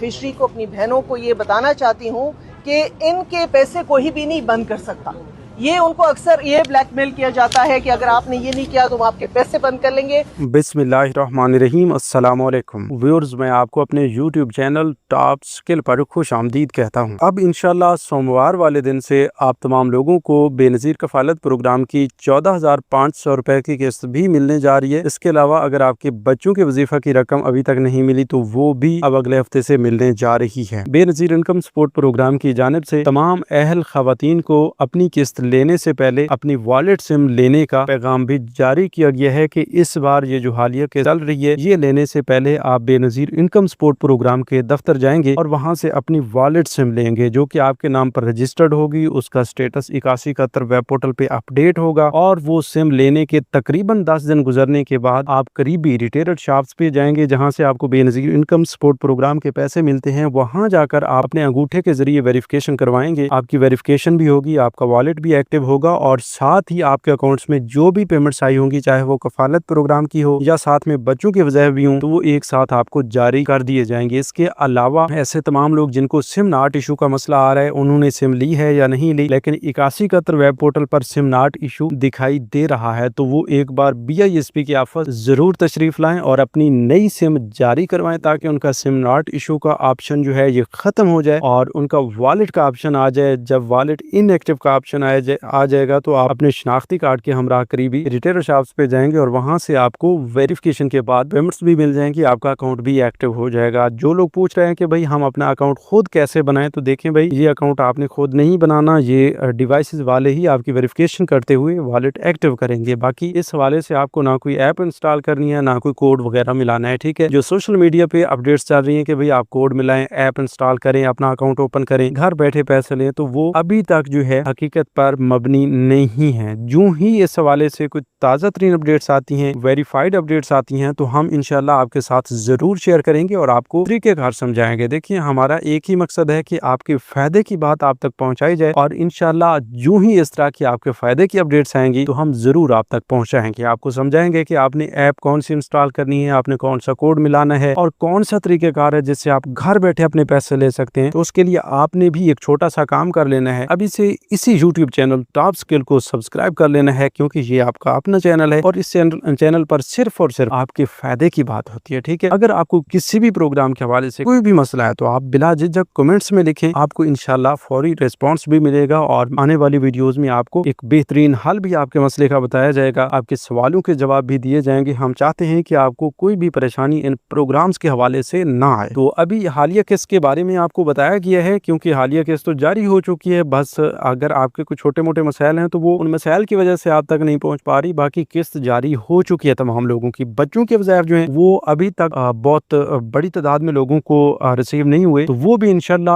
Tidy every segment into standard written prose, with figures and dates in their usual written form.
Beneficiary کو, اپنی بہنوں کو یہ بتانا چاہتی ہوں کہ ان کے پیسے کوئی بھی نہیں بند کر سکتا. یہ ان کو اکثر یہ بلیک میل کیا جاتا ہے کہ اگر آپ نے یہ نہیں کیا تو ہم آپ کے پیسے بند کر لیں گے. بسم اللہ الرحمن الرحیم. السلام علیکم ویورز, میں آپ کو اپنے یوٹیوب چینل ٹاپ سکل پر خوش آمدید کہتا ہوں. اب انشاءاللہ سوموار والے دن سے آپ تمام لوگوں کو بے نظیر کفالت پروگرام کی 14,500 روپے کی قسط بھی ملنے جا رہی ہے. اس کے علاوہ اگر آپ کے بچوں کے وظیفہ کی رقم ابھی تک نہیں ملی تو وہ بھی اب اگلے ہفتے سے ملنے جا رہی ہے. بے نظیر انکم سپورٹ پروگرام کی جانب سے تمام اہل خواتین کو اپنی قسط لینے سے پہلے اپنی والٹ سم لینے کا پیغام بھی جاری کیا گیا ہے کہ اس بار یہ جو حالیہ کے چل رہی ہے, یہ لینے سے پہلے آپ بے نظیر انکم سپورٹ پروگرام کے دفتر جائیں گے اور وہاں سے اپنی والٹ سم لیں گے جو کہ آپ کے نام پر رجسٹرڈ ہوگی. اس کا سٹیٹس 8171 ویب پورٹل پہ اپڈیٹ ہوگا اور وہ سم لینے کے تقریباً 10 دن گزرنے کے بعد آپ قریبی ریٹیلر شاپس پہ جائیں گے جہاں سے آپ کو بے نظیر انکم سپورٹ پروگرام کے پیسے ملتے ہیں. وہاں جا کر آپ اپنے انگوٹھے کے ذریعے ویریفیکیشن کروائیں گے. آپ کی ویریفیکیشن بھی ہوگی, آپ کا والٹ بھی ایکٹیو ہوگا اور ساتھ ہی آپ کے اکاؤنٹس میں جو بھی پیمنٹس آئی ہوں گی, چاہے وہ کفالت پروگرام کی ہو یا ساتھ میں بچوں کے وظائف بھی ہوں, تو وہ ایک ساتھ آپ کو جاری کر دیے جائیں گے. اس کے علاوہ ایسے تمام لوگ جن کو سم ناٹ ایشو کا مسئلہ آ رہا ہے, انہوں نے سم لی ہے یا نہیں لی, لیکن 8171 web portal per some not issue دکھائی دے رہا ہے, تو وہ ایک بار BISP کے آفس ضرور تشریف لائیں اور اپنی نئی سم جاری کروائیں تاکہ ان کا سم ناٹ ایشو کا آپشن جو ہے یہ ختم ہو جائے اور ان کا والٹ کا آپشن آ جائے. جب والٹ ان ایکٹیو کا آپشن آ جائے گا تو آپ اپنے شناختی کارڈ کے ہمراہ قریبی ریٹیلر شاپس پہ جائیں گے اور وہاں سے آپ کو ویریفیکیشن کے بعد پیمنٹس بھی مل جائیں گی, آپ کا اکاؤنٹ بھی ایکٹیو ہو جائے گا. جو لوگ پوچھ رہے ہیں کہ بھائی ہم اپنا اکاؤنٹ خود کیسے بنائیں, تو دیکھیں بھائی یہ اکاؤنٹ آپ نے خود نہیں بنانا, یہ ڈیوائسز والے ہی آپ کی ویریفیکیشن کرتے ہوئے والٹ ایکٹیو کریں گے. باقی اس حوالے سے آپ کو نہ کوئی ایپ انسٹال کرنی ہے نہ کوئی کوڈ وغیرہ ملانا ہے. ٹھیک ہے, جو سوشل میڈیا پہ اپڈیٹس چل رہی ہیں کہ بھائی آپ کوڈ ملائیں, ایپ انسٹال کریں, اپنا اکاؤنٹ اوپن کریں, گھر بیٹھے پیسے لیں, تو وہ ابھی تک جو ہے حقیقت پر مبنی نہیں ہے. جو ہی اس حوالے سے کچھ تازہ ترین اپڈیٹس آتی ہیں, ویریفائڈ اپڈیٹس آتی ہیں, تو ہم انشاءاللہ آپ کے ساتھ ضرور شیئر کریں گے اور آپ کو طریقہ کار سمجھائیں گے. دیکھیں ہمارا ایک ہی مقصد ہے کہ آپ کے فائدے کی بات آپ تک پہنچائی جائے اور انشاءاللہ جو ہی اس طرح کی آپ کے فائدے کی اپڈیٹس آئیں گی تو ہم ضرور آپ تک پہنچائیں گے. آپ کو سمجھائیں گے کہ آپ نے ایپ کون سی انسٹال کرنی ہے, آپ نے کون سا کوڈ ملانا ہے اور کون سا طریقہ کار ہے جس سے آپ گھر بیٹھے اپنے پیسے لے سکتے ہیں. تو اس کے لیے آپ نے بھی ایک چھوٹا سا کام کر لینا ہے, ابھی سے اسی یوٹیوب چینل ٹاپ سکل کو سبسکرائب کر لینا ہے کیونکہ یہ آپ کا اپنا چینل ہے اور اس چینل پر صرف اور صرف آپ کے فائدے کی بات ہوتی ہے. ٹھیک ہے, اگر آپ کو کسی بھی پروگرام کے حوالے سے کوئی بھی مسئلہ ہے تو آپ بلا جھجک کمنٹس میں لکھیں, آپ کو انشاءاللہ فوری ریسپانس بھی ملے گا اور آنے والی ویڈیوز میں آپ کو ایک بہترین حل بھی آپ کے مسئلے کا بتایا جائے گا, آپ کے سوالوں کے جواب بھی دیے جائیں گے. ہم چاہتے ہیں کہ آپ کو کوئی بھی پریشانی ان پروگرامز کے حوالے سے نہ آئے. تو ابھی حالیہ قسط کے بارے میں آپ کو بتایا گیا ہے کیونکہ حالیہ قسط تو جاری ہو چکی ہے, بس اگر آپ کے کچھ چھوٹے موٹے مسائل ہیں تو وہ ان مسائل کی وجہ سے آپ تک نہیں پہنچ پا رہی, باقی قسط جاری ہو چکی ہے تمام لوگوں کی. بچوں کے وظائف جو ہیں وہ ابھی تک بہت بڑی تعداد میں لوگوں کو ریسیو نہیں ہوئے, تو وہ بھی انشاءاللہ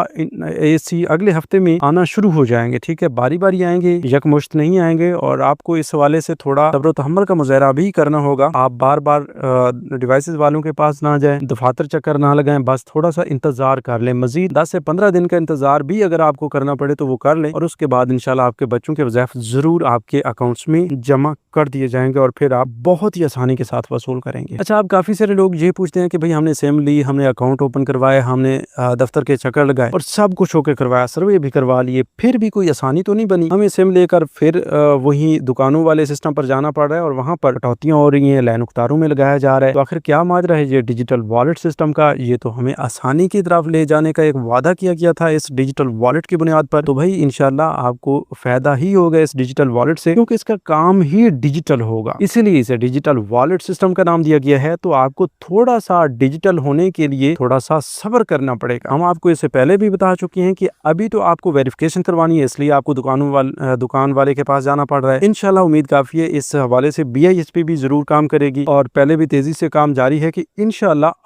اسی اگلے ہفتے میں آنا شروع ہو جائیں گے. ٹھیک ہے, باری باری آئیں گے, یکمشت نہیں آئیں گے اور آپ کو اس حوالے سے تھوڑا صبر و تحمل کا مظاہرہ بھی کرنا ہوگا. آپ بار بار ڈیوائسز والوں کے پاس نہ جائیں, دفاتر چکر نہ لگائیں, بس تھوڑا سا انتظار کر لیں. مزید 10 سے 15 دن کا انتظار بھی اگر آپ کو کرنا پڑے تو وہ کر لیں اور اس کے بعد انشاءاللہ آپ کے بچوں کے وظائف ضرور آپ کے اکاؤنٹس میں جمع کر دیے جائیں گے اور پھر آپ بہت ہی آسانی کے ساتھ وصول کریں گے. اچھا, آپ کافی سارے لوگ یہ پوچھتے ہیں کہ بھئی ہم نے سم لی, ہم نے اکاؤنٹ اوپن کروایا, ہم نے دفتر کے چکر لگائے اور سب کچھ ہو کے کروایا, سروے بھی کروا لیے, پھر بھی کوئی آسانی تو نہیں بنی. ہمیں سم لے کر پھر وہی دکانوں والے سسٹم پر جانا پڑ رہا ہے اور وہاں پر کٹوتیاں ہو رہی ہیں, لائن اختاروں میں لگایا جا رہا ہے. تو آخر کیا ماجرا ہے یہ ڈیجیٹل والٹ سسٹم کا؟ یہ تو ہمیں آسانی کی طرف لے جانے کا ایک وعدہ کیا گیا تھا اس ڈیجیٹل والٹ کی بنیاد پر. تو بھائی انشاءاللہ آپ کو فائدہ ہی ہوگا اس ڈیجیٹل والٹ سے کیونکہ اس کا کام ہی ڈیجیٹل ہوگا, اسی لیے اسے ڈیجیٹل والٹ سسٹم کا نام دیا گیا ہے. تو آپ کو تھوڑا سا ڈیجیٹل ہونے کے لیے تھوڑا سا صبر کرنا پڑے گا. ہم آپ کو اس سے پہلے بھی بتا چکے ہیں کہ ابھی تو آپ کو ویریفیکیشن کروانی ہے, اس لیے آپ کو دکان والے کے پاس جانا پڑ رہا ہے. انشاءاللہ امید کافی ہے اس حوالے سے BISP بھی ضرور کام کرے گی اور پہلے بھی تیزی سے کام جاری ہے کہ انشاءاللہ